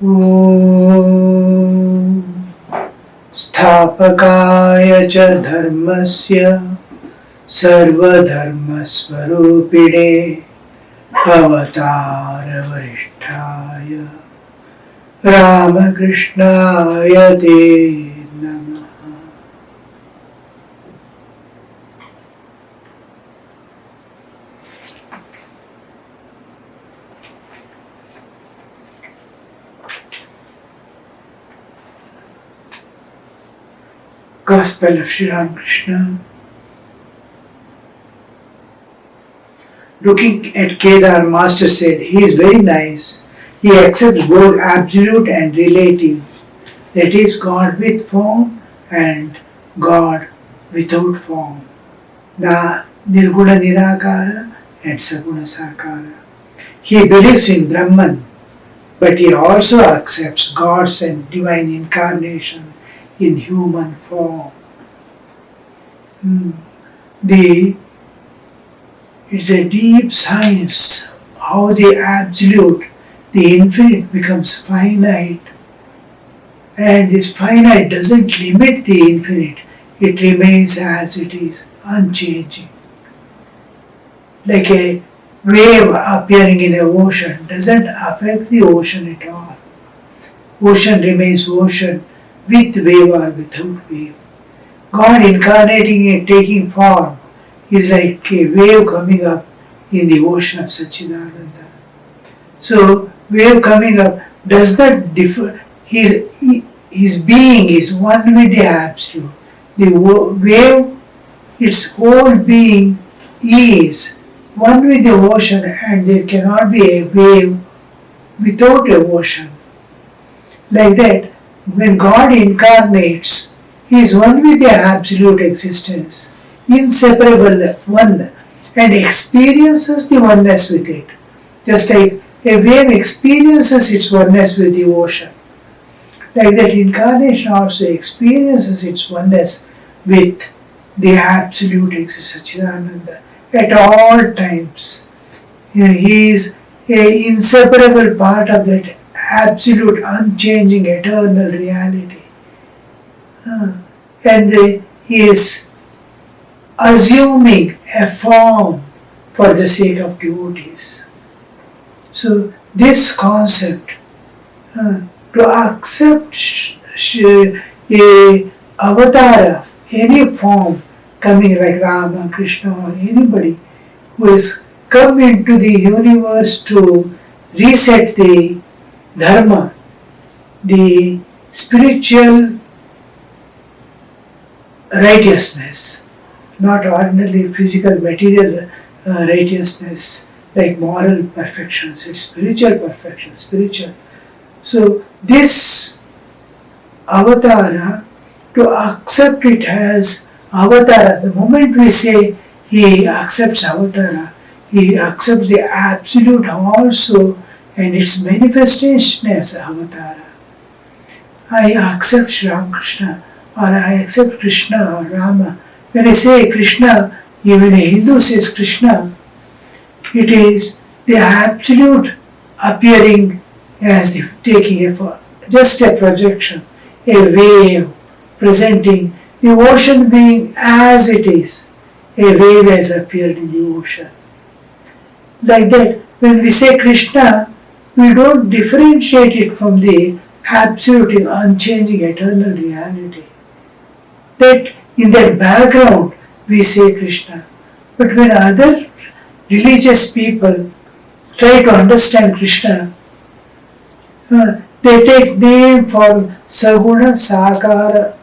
ॐ स्थापकाय च धर्मस्य सर्वधर्मस्वरूपिणे अवतारवरिष्ठाय रामकृष्णाय ते नमः। Gospel of Sri Ramakrishna. Looking at Kedar, Master said, he is very nice. He accepts both absolute and relative, that is, God with form and God without form. Nirguna Nirakara and Saguna Sakara. He believes in Brahman, but he also accepts God's and divine incarnation in human form. It's a deep science how the absolute, the infinite becomes finite, and this finite doesn't limit the infinite, it remains as it is, unchanging. Like a wave appearing in an ocean doesn't affect the ocean at all. Ocean remains ocean with wave or without wave. God incarnating and taking form is like a wave coming up in the ocean of Satchidananda. So, wave coming up does not differ. His being is one with the Absolute. The wave, its whole being is one with the ocean, and there cannot be a wave without a ocean. Like that, when God incarnates, He is one with the absolute existence, inseparable one, and experiences the oneness with it. Just like a wave experiences its oneness with the ocean. Like that, incarnation also experiences its oneness with the absolute existence, Satchidananda, at all times. He is an inseparable part of that absolute, unchanging, eternal reality. And he is assuming a form for the sake of devotees. So this concept, to accept a avatara, any form coming like Rama, Krishna or anybody who has come into the universe to reset the dharma, the spiritual righteousness, not ordinarily physical material righteousness like moral perfections, it's spiritual perfection, spiritual. So this avatara, to accept it as avatara, the moment we say he accepts avatara, he accepts the absolute also and its manifestation as avatara. I accept Sri Ramakrishna, or I accept Krishna or Rama. When I say Krishna, even a Hindu says Krishna, it is the absolute appearing as if taking just a projection, a wave presenting the ocean being as it is. A wave has appeared in the ocean. Like that, when we say Krishna, we don't differentiate it from the absolute, unchanging, eternal reality. That in that background we say Krishna. But when other religious people try to understand Krishna, they take name for Saguna Sakara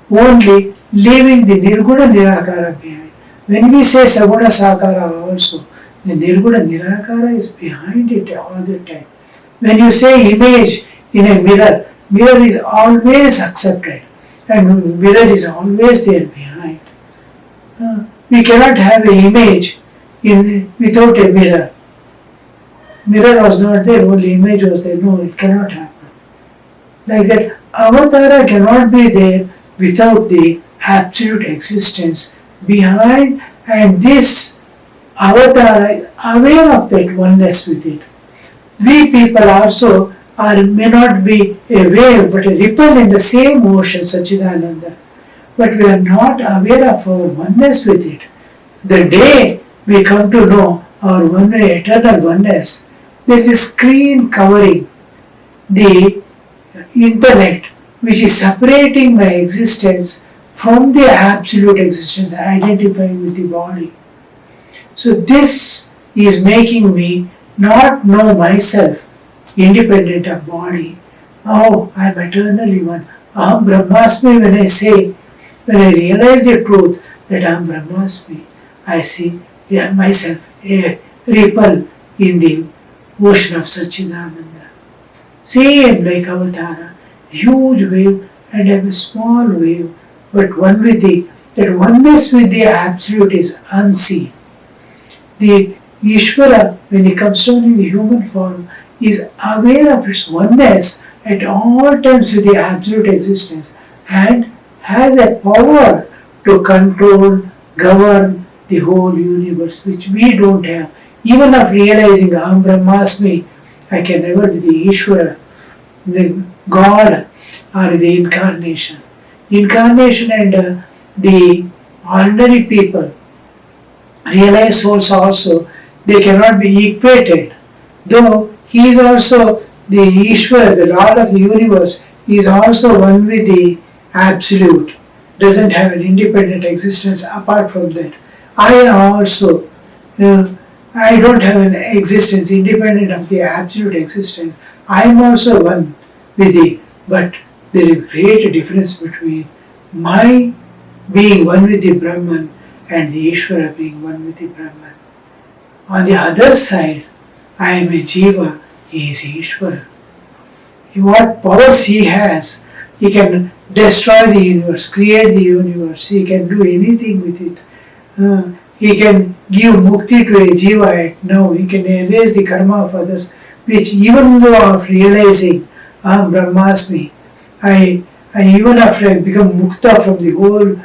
only, leaving the Nirguna Nirakara behind. When we say Saguna Sakara also, the Nirguna Nirakara is behind it all the time. When you say image in a mirror, mirror is always accepted and mirror is always there behind. We cannot have an image without a mirror. Mirror was not there, only image was there. No, it cannot happen. Like that, avatara cannot be there without the absolute existence behind, and this avatar is aware of that oneness with it. We people also or may not be a wave but a ripple in the same ocean, Satchidananda. But we are not aware of our oneness with it. The day we come to know our eternal oneness, there is a screen covering the intellect which is separating my existence from the absolute existence, identifying with the body. So this is making me not know myself independent of body. Oh, I am eternally one. Aham Brahmasmi, when I realize the truth that I am Brahmasmi, I see myself a ripple in the ocean of Satchidananda. Same like Avatara, huge wave and I'm a small wave, but one with that oneness with the Absolute is unseen. The Ishvara, when he comes down in the human form, is aware of its oneness at all times with the Absolute existence and has a power to control, govern the whole universe, which we don't have. Even of realizing Aham Brahmasmi, I can never be the Ishvara, the God or the incarnation. Incarnation and the ordinary people, realized souls also, they cannot be equated. Though he is also the Ishvara, the Lord of the universe, he is also one with the Absolute, doesn't have an independent existence apart from that. I also, I don't have an existence independent of the Absolute existence. I am also one with the, but there is a great difference between my being one with the Brahman and the Ishvara being one with the Brahman. On the other side, I am a Jiva, he is Ishvara. What powers he has, he can destroy the universe, create the universe, he can do anything with it. He can give mukti to a Jiva at now, he can erase the karma of others, which even though of realizing Aham Brahmasmi, I even after I become mukta from the whole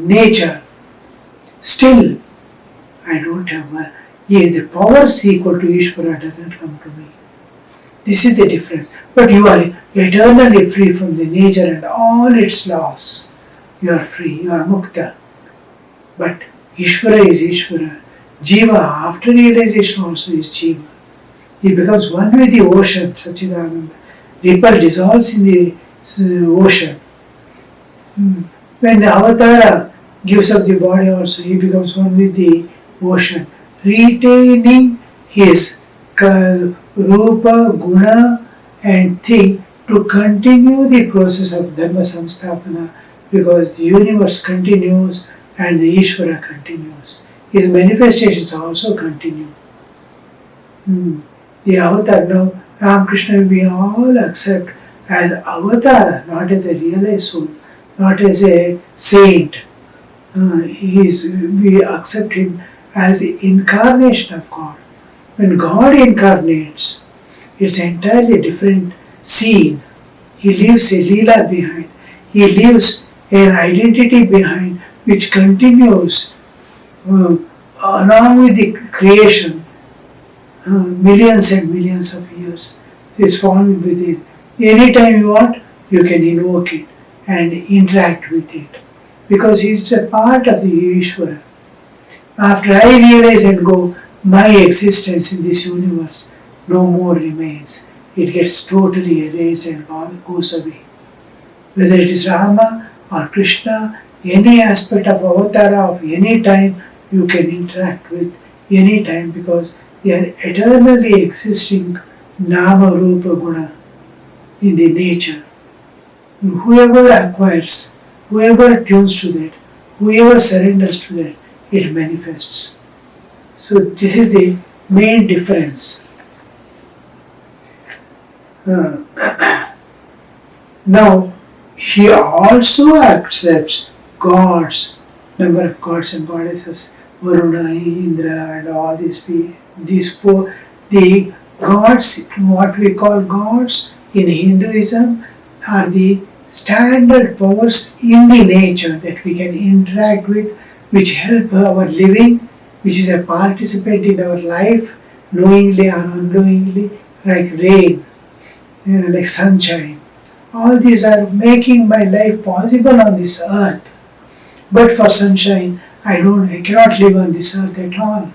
nature, still I don't have the powers equal to Ishvara doesn't come to me. This is the difference. But you are eternally free from the nature and all its laws. You are free, you are mukta. But Ishvara is Ishvara. Jiva, after realization also is Jiva. He becomes one with the ocean, Satchidananda. Ripple dissolves in the ocean. When the Avatara gives up the body also, he becomes one with the ocean, retaining his Rupa, Guna and thing to continue the process of Dharma Samstapana, because the universe continues and the Ishvara continues. His manifestations also continue. The avatar now, Ramakrishna we all accept as avatar, not as a realized soul, not as a saint. We accept him as the incarnation of God. When God incarnates, it's an entirely different scene. He leaves a Leela behind. He leaves an identity behind which continues along with the creation millions and millions of years. It's found within. Anytime you want, you can invoke it and interact with it. Because it's a part of the Ishvara. After I realize and go, my existence in this universe no more remains. It gets totally erased and goes away. Whether it is Rama or Krishna, any aspect of avatara of any time you can interact with any time, because they are eternally existing Nama Rupa Guna in the nature. And whoever acquires, whoever tunes to that, whoever surrenders to that, it manifests. So this is the main difference. Now, he also accepts gods, number of gods and goddesses, Varuna, Indra and all these four. The gods, what we call gods in Hinduism, are the standard powers in the nature that we can interact with, which help our living, which is a participant in our life, knowingly or unknowingly, like rain. like sunshine. All these are making my life possible on this earth. But for sunshine, I cannot live on this earth at all.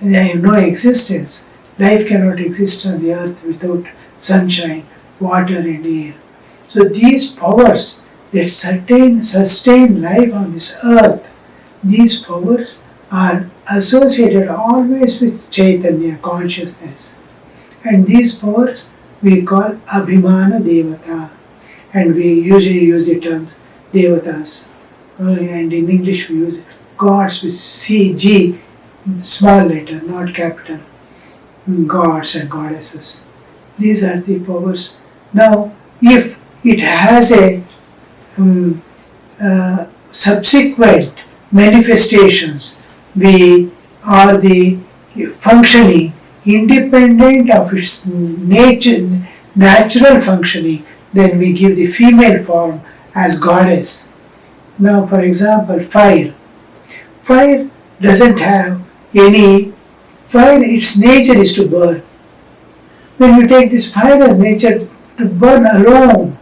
I have no existence. Life cannot exist on the earth without sunshine, water and air. So these powers that sustain life on this earth, these powers are associated always with Chaitanya, consciousness. And these powers we call Abhimana Devata. And we usually use the term Devatas. And in English we use gods with G, small letter, not capital. Gods and goddesses. These are the powers. Now, if it has a subsequent manifestations, we are the functioning independent of its natural functioning, then we give the female form as goddess. Now, for example, fire. Fire doesn't have any fire, its nature is to burn. When we take this fire as nature to burn alone,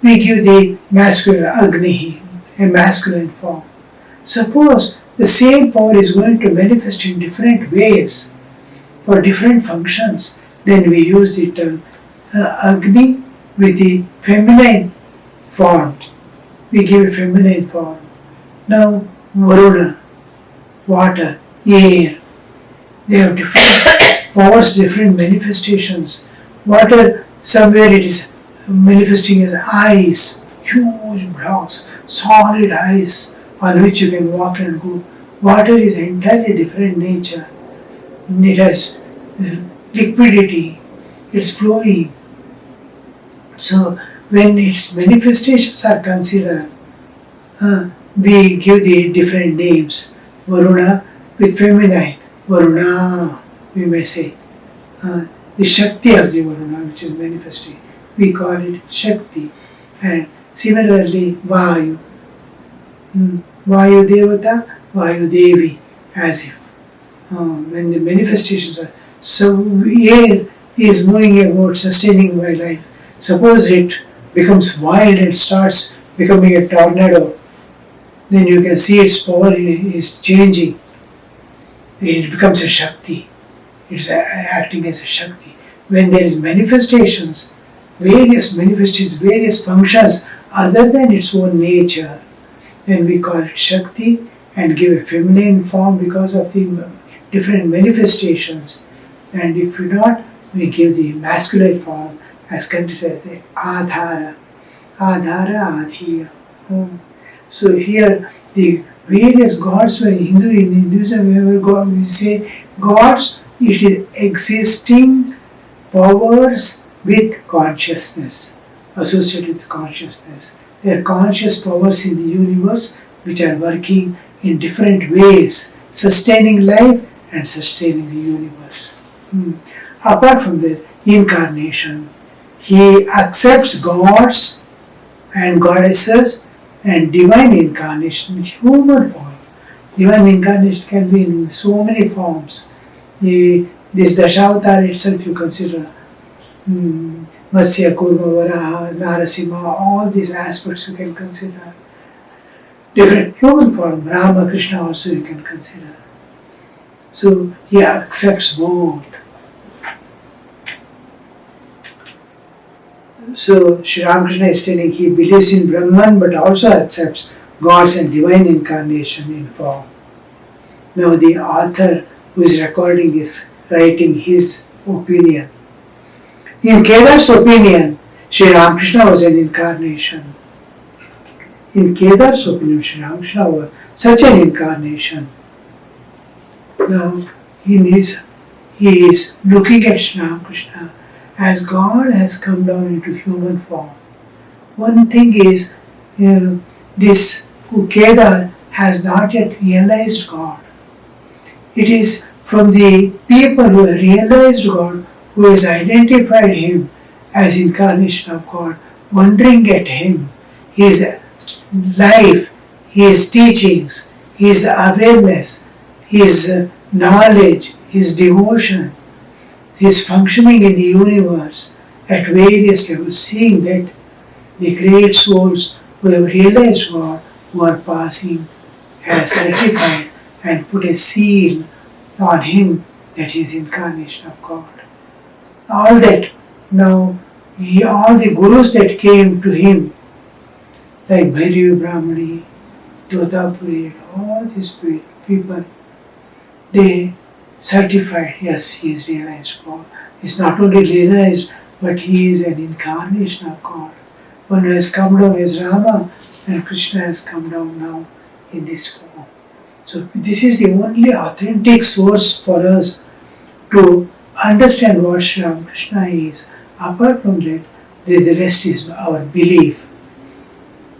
we give the masculine Agni, a masculine form. Suppose the same power is going to manifest in different ways for different functions, then we use the term Agni with the feminine form. We give a feminine form. Now, Varuna, water, air, they have different powers, different manifestations. Water, somewhere it is manifesting as ice, huge blocks, solid ice on which you can walk and go. Water is entirely different nature. It has liquidity, it's flowing. So when its manifestations are considered, we give the different names. Varuna with feminine, Varuna, we may say. The Shakti of the Varuna, which is manifesting, we call it Shakti. And similarly, Vayu. Vayu Devata, Vayu Devi, as if when the manifestations are. So air is moving about, sustaining my life. Suppose it becomes wild and starts becoming a tornado, then you can see its power is changing. It becomes a Shakti. It's acting as a Shakti. When there is manifestations, various functions other than its own nature, then we call it Shakti and give a feminine form because of the different manifestations. And if we not, we give the masculine form as considered as the Adhara. Adhara, Adhiya. So here the various gods were in Hinduism, we say gods, it is existing powers with consciousness, associated with consciousness. There are conscious powers in the universe which are working in different ways, sustaining life and sustaining the universe. Apart from this, incarnation, he accepts gods and goddesses and divine incarnation in human form. Divine incarnation can be in so many forms. This Dashavatar itself you consider, Matsya, Kurma, Varaha, Narasimha, all these aspects you can consider. Different human form, Ramakrishna also you can consider. So he accepts both. So Sri Ramakrishna is telling he believes in Brahman but also accepts gods and divine incarnation in form. Now the author who is recording is writing his opinion. In Kedar's opinion, Sri Ramakrishna was an incarnation. In Kedar's opinion, Sri Ramakrishna was such an incarnation. Now he is looking at Sri Ramakrishna as God has come down into human form. One thing is, this Kedar has not yet realized God. It is from the people who have realized God, who has identified Him as incarnation of God, wondering at Him, His life, His teachings, His awareness, His knowledge, His devotion. his functioning in the universe at various levels, seeing that the great souls who have realized God, who are passing, has certified and put a seal on him that he is incarnation of God. All that now, all the gurus that came to him, like Brahmani, Totapuri, all these people, they certified, yes, he is realized God. He is not only realized, but he is an incarnation of God. One who has come down as Rama, and Krishna has come down now in this form. So this is the only authentic source for us to understand what Sri Ramakrishna is. Apart from that, the rest is our belief.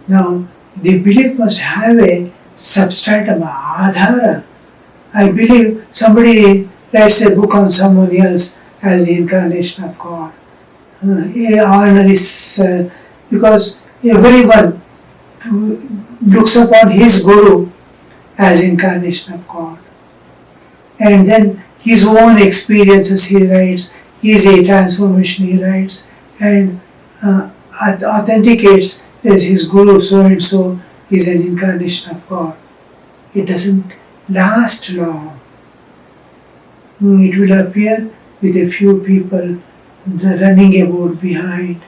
Now, the belief must have a substratum, adhara. I believe somebody writes a book on someone else as the incarnation of God. Because everyone looks upon his guru as incarnation of God. And then his own experiences he writes, is a transformation he writes, and authenticates that his guru so and so is an incarnation of God. It doesn't last long. It will appear with a few people running about behind.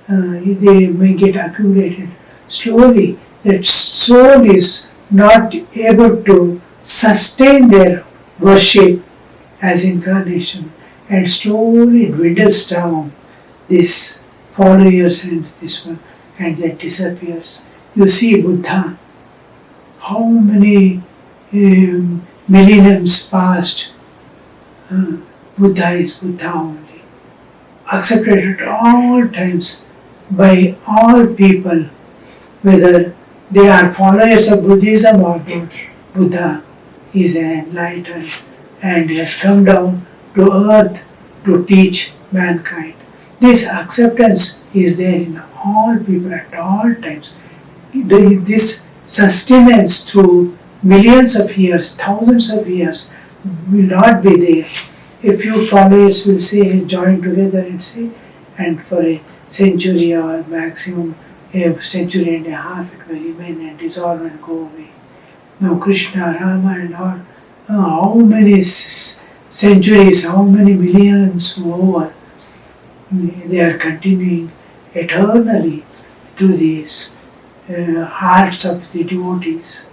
They may get accumulated. Slowly, that soul is not able to sustain their worship as incarnation, and slowly dwindles down this followers and this one, and that disappears. You see Buddha, how many millenniums passed, Buddha is Buddha only, accepted at all times by all people, whether they are followers of Buddhism or not. Buddha is an enlightened and has come down to earth to teach mankind. This acceptance is there in all people at all times. This sustenance through millions of years, thousands of years will not be there. A few followers will say, join together and say, and for a century or maximum a century and a half it will remain and dissolve and go away. Now Krishna, Rama and all, how many centuries, how many millenniums over, they are continuing eternally through these hearts of the devotees.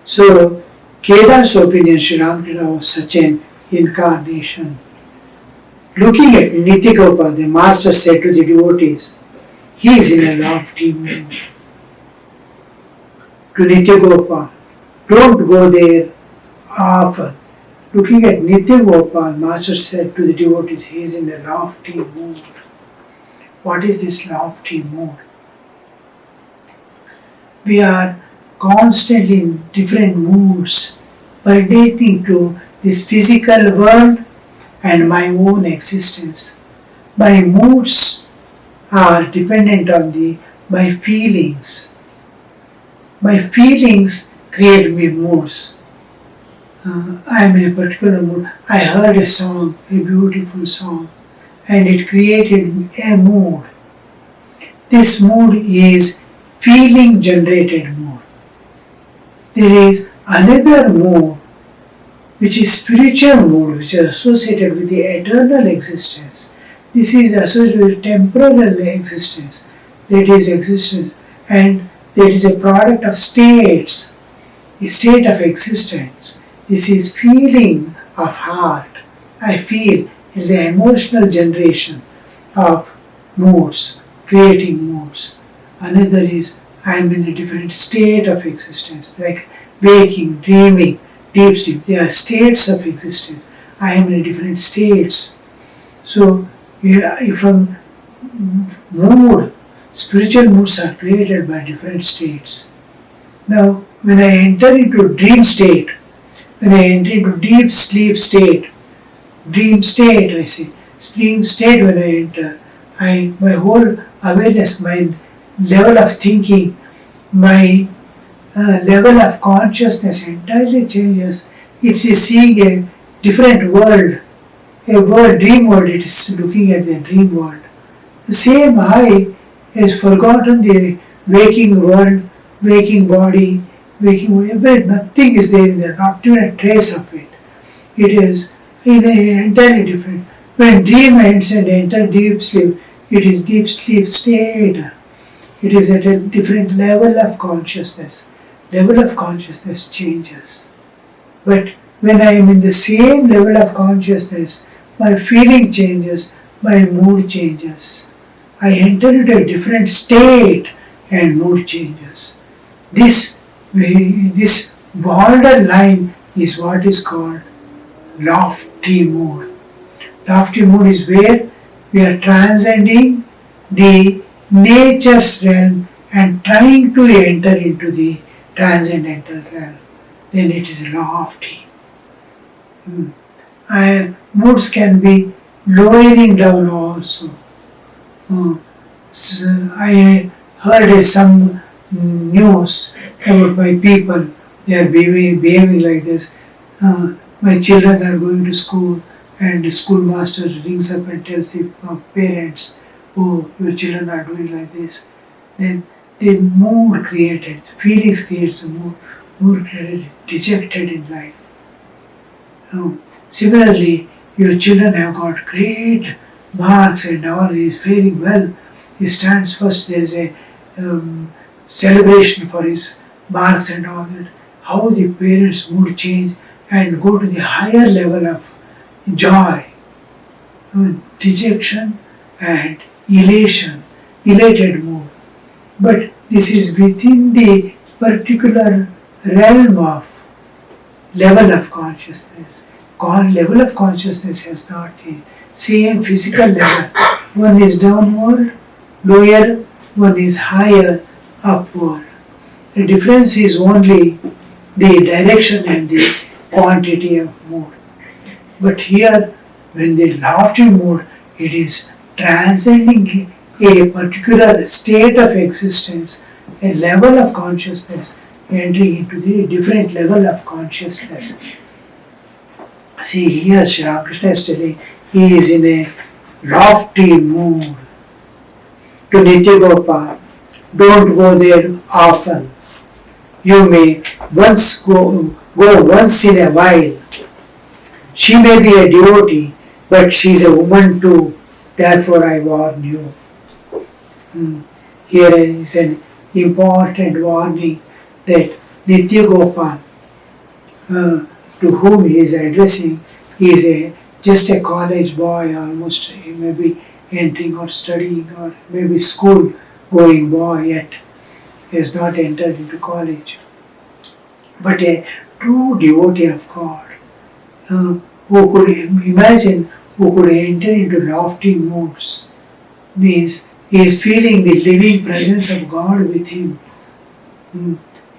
So, Kedar's opinion, Sri Ramakrishna was such an incarnation. Looking at Nitya, the master said to the devotees, he is in a lofty mood. To Nitya, don't go there often. Looking at Nitya, master said to the devotees, he is in a lofty mood. What is this lofty mood? We are constantly in different moods pertaining to this physical world and my own existence. My moods are dependent on my feelings. My feelings create me moods. I am in a particular mood. I heard a song, a beautiful song, and it created a mood. This mood is feeling generated mood. There is another mood which is spiritual mood, which is associated with the eternal existence. This is associated with temporal existence, that is existence, and that is a product of states, a state of existence. This is feeling of heart. I feel is the emotional generation of moods, creating moods. Another is I am in a different state of existence, like waking, dreaming, deep sleep. They are states of existence. I am in different states. So, from mood, spiritual moods are created by different states. Now, when I enter into dream state, when I enter into deep sleep state, dream state, I say, dream state when I enter, my whole awareness, my level of thinking, my level of consciousness entirely changes. It is seeing a different world, dream world. It is looking at the dream world. The same eye has forgotten the waking world, waking body, waking everything. Nothing is there in there, not even a trace of it. It is in an entirely different. When dream ends and enter deep sleep, it is deep sleep state. It is at a different level of consciousness. Level of consciousness changes. But when I am in the same level of consciousness, my feeling changes, my mood changes. I enter into a different state and mood changes. This borderline is what is called lofty mood. Lofty mood is where we are transcending the nature's realm and trying to enter into the transcendental realm. Then it is lofty. And moods can be lowering down also. So I heard some news about my people. They are behaving like this. My children are going to school, and the schoolmaster rings up and tells the parents, "Oh, your children are doing like this." Then the mood created, feelings creates a mood created, dejected in life. Similarly, your children have got great marks and all, he is faring well. He stands first, there is a celebration for his marks and all that. How the parents' mood change and go to the higher level of joy, dejection and elation, elated mood. But this is within the particular realm of level of consciousness. Level of consciousness has not changed. Same physical level. One is downward, lower, one is higher, upward. The difference is only the direction and the quantity of mood. But here, when the lofty mood, it is transcending a particular state of existence, a level of consciousness, entering into the different level of consciousness. See, here Sri Ramakrishna is telling he is in a lofty mood. To Nitya Gopal, don't go there often. You may go once in a while. She may be a devotee, but she is a woman too. Therefore, I warn you. Here is an important warning that Nitya Gopal, to whom he is addressing, he is just a college boy almost. He may be entering or studying or maybe school going boy yet. He has not entered into college. But a true devotee of God, who could imagine, who could enter into lofty moods, means he is feeling the living presence of God with him.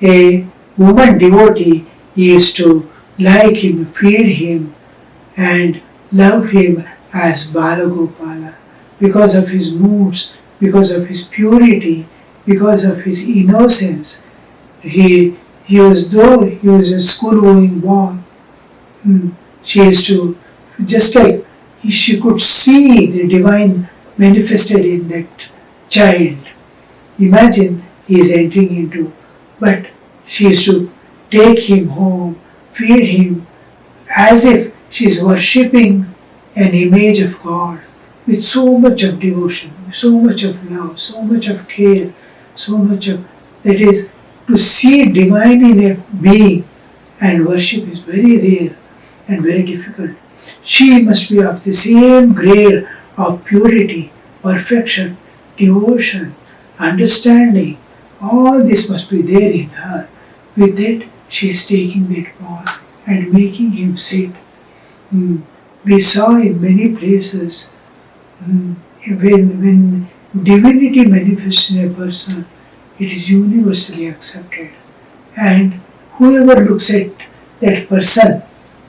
A woman devotee is to like him, feed him, and love him as Balagopala because of his moods, because of his purity, because of his innocence. He was, though he was a school-going boy, she is to, just like she could see the divine manifested in that child. Imagine he is entering into, but she is to take him home, feed him, as if she is worshipping an image of God with so much of devotion, so much of love, so much of care, so much of, that is, to see divine in a being and worship is very rare and very difficult. She must be of the same grade of purity, perfection, devotion, understanding. All this must be there in her. With that, she is taking that ball and making him sit. We saw in many places when divinity manifests in a person, it is universally accepted. And whoever looks at that person,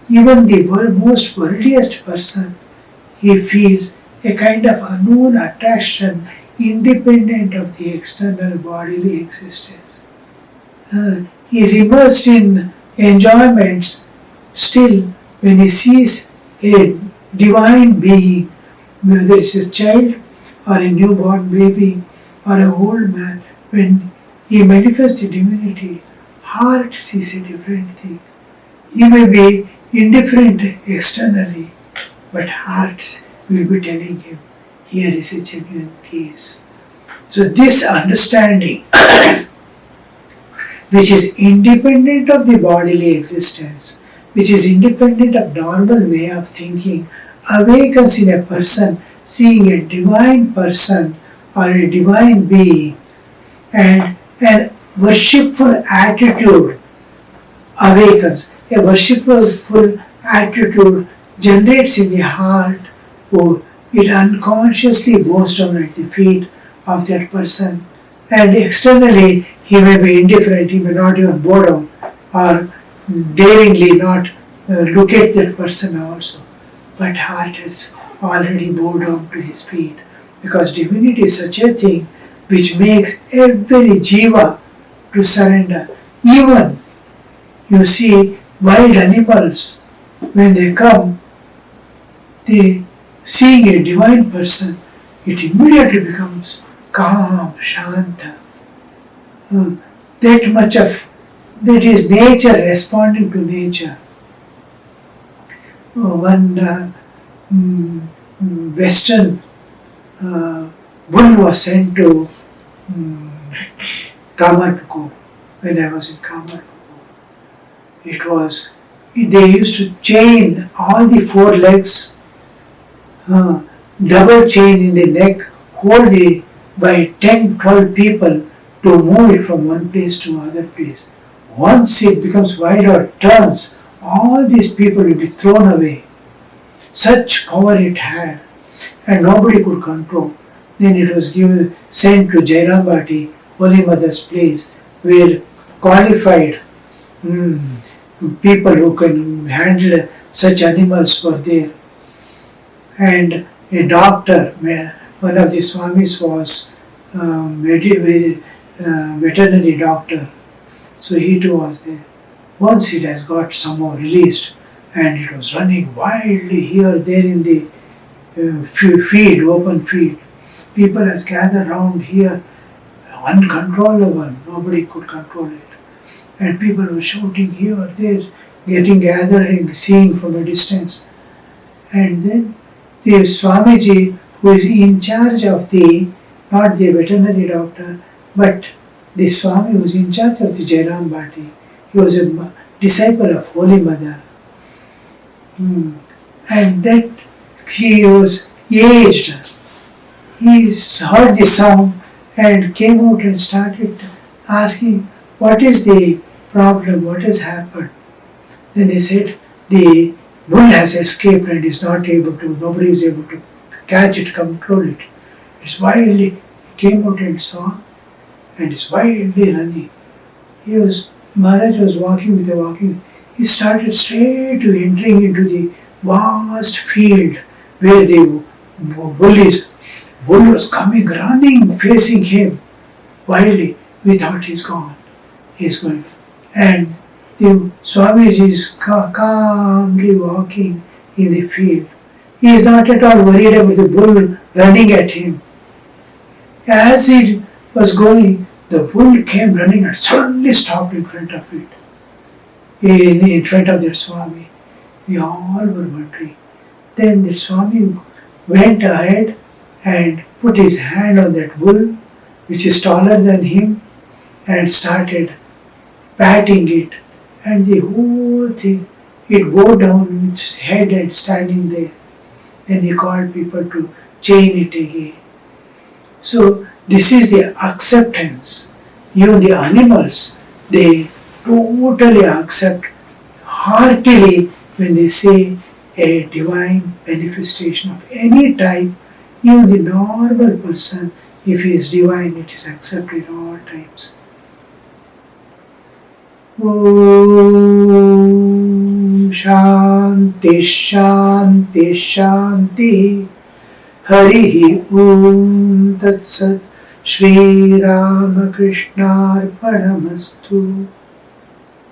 even the most worldliest person, he feels a kind of unknown attraction independent of the external bodily existence. He is immersed in enjoyments Still, when he sees a divine being, whether it's a child or a newborn baby or an old man, when he manifests the divinity, heart sees a different thing. He may be indifferent externally, but heart will be telling him, here is a genuine case. So this understanding, which is independent of the bodily existence, which is independent of normal way of thinking, awakens in a person seeing a divine person or a divine being, and a worshipful attitude awakens. A worshipful attitude generates in the heart, who it unconsciously bows down at the feet of that person, and externally he may be indifferent, he may not even bow down or daringly not look at that person also, but heart has already bowed down to his feet, because divinity is such a thing which makes every jiva to surrender. Even you see wild animals, when they come, they seeing a divine person, it immediately becomes calm, shanta. That is nature responding to nature. One Western bull was sent to Kamarpuku when I was in Kamarpuku. They used to chain all the four legs, double chain in the neck, hold it by 10-12 people to move it from one place to another place. Once it becomes wild or turns, all these people will be thrown away. Such power it had, and nobody could control. Then it was sent to Jairambati, Holy Mother's place, where qualified people who can handle such animals were there. And a doctor, one of the Swamis was veterinary doctor, so he too was there. Once it has got somehow released, and it was running wildly here, there in the field, open field. People has gathered round here, uncontrollable, nobody could control it. And people were shouting here, there, gathering, seeing from a distance. And then the Swamiji, who is in charge of not the veterinary doctor, but the Swami who is in charge of the Jairambati, he was a disciple of Holy Mother. And that he was aged. He heard the sound and came out and started asking, what is the problem, what has happened? Then they said, the bull has escaped and is not able to, nobody is able to catch it, control it. It's wildly, he came out and saw, and it's wildly running. Maharaj was walking with a walking, he started straight to entering into the vast field where the bull is. Bull was coming, running, facing him wildly. We thought he's gone, he's going. And the Swamiji is calmly walking in the field. He is not at all worried about the bull running at him. As he was going, the bull came running and suddenly stopped in front of it, in front of the Swami. We all were wondering. Then the Swami went ahead and put his hand on that bull, which is taller than him, and started patting it. And the whole thing, it bowed down with its head and standing there. Then he called people to chain it again. So this is the acceptance. Even the animals, they totally accept heartily when they say a divine manifestation of any type. Even the normal person, if he is divine, it is accepted at all times. Om Shanti Shanti Shanti Harihi Om Tat Sat Shri Ramakrishna Arpanamastu.